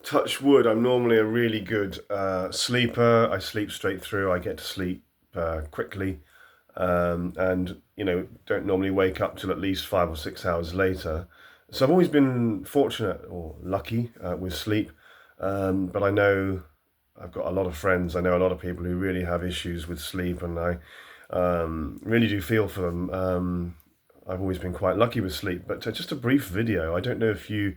touch wood, I'm normally a really good sleeper. I sleep straight through. I get to sleep quickly, and don't normally wake up till at least 5 or 6 hours later. So I've always been fortunate or lucky with sleep, but I know I've got a lot of friends. I know a lot of people who really have issues with sleep, and I really do feel for them. I've always been quite lucky with sleep, but just a brief video. I don't know if you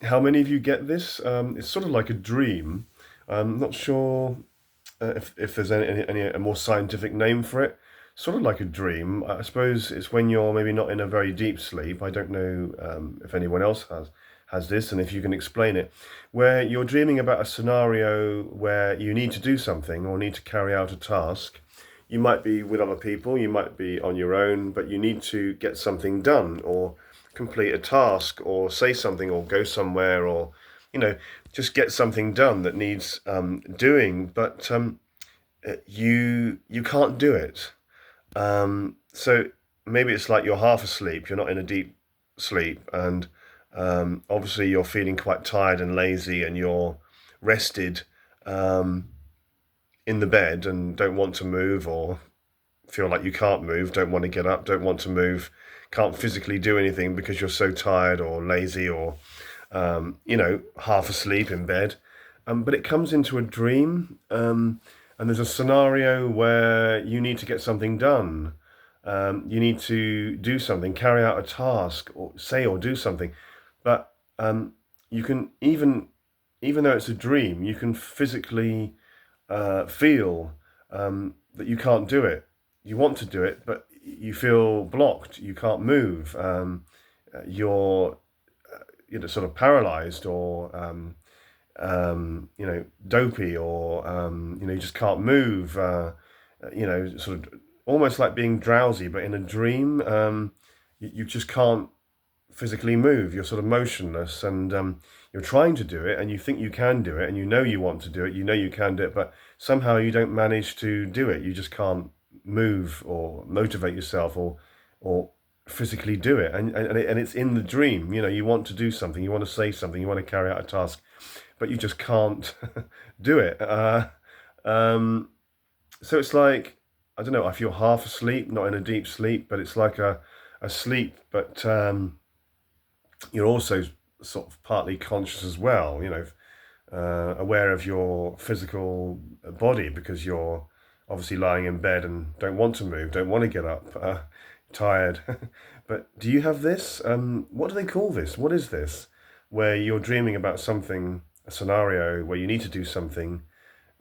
how many of you get this? It's sort of like a dream. I'm not sure if there's any a more scientific name for it. Sort of like a dream. I suppose it's when you're maybe not in a very deep sleep. I don't know if anyone else has this, and if you can explain it, where you're dreaming about a scenario where you need to do something or need to carry out a task. You might be with other people, you might be on your own, but you need to get something done or complete a task or say something or go somewhere or, you know, just get something done that needs doing, but you can't do it. So maybe it's like you're half asleep, you're not in a deep sleep, and obviously you're feeling quite tired and lazy and you're rested in the bed and don't want to move or feel like you can't move, don't want to get up, don't want to move, can't physically do anything because you're so tired or lazy or, half asleep in bed. But it comes into a dream, and there's a scenario where you need to get something done. You need to do something, carry out a task, or say or do something. But you can even though it's a dream, you can physically feel that you can't do it. You want to do it, but you feel blocked. You can't move. You're sort of paralyzed or dopey or you just can't move. Sort of almost like being drowsy, but in a dream. You just can't physically move. You're sort of motionless, and you're trying to do it, and you think you can do it, and you know you want to do it, you know you can do it, but somehow you don't manage to do it. You just can't move or motivate yourself or physically do it, and it's in the dream. You want to do something, you want to say something, you want to carry out a task, but you just can't do it. So it's like, I don't know, I feel half asleep, not in a deep sleep, but it's like a sleep, but you're also sort of partly conscious as well, aware of your physical body because you're obviously lying in bed and don't want to move, don't want to get up, tired. But do you have this? What do they call this? What is this? Where you're dreaming about something, a scenario where you need to do something,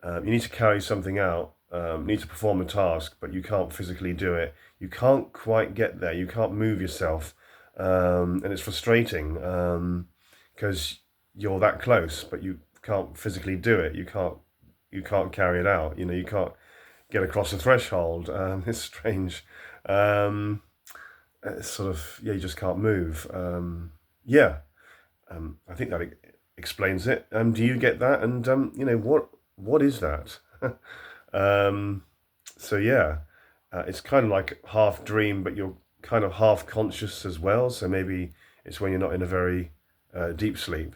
you need to carry something out, need to perform a task, but you can't physically do it. You can't quite get there. You can't move yourself. And it's frustrating because you're that close, but you can't physically do it. You can't carry it out. You can't get across the threshold. It's strange. It's sort of, yeah, you just can't move. Yeah, I think that explains it. Do you get that? And what is that? um, so yeah, it's kind of like half dream, but you're kind of half conscious as well. So maybe it's when you're not in a very deep sleep.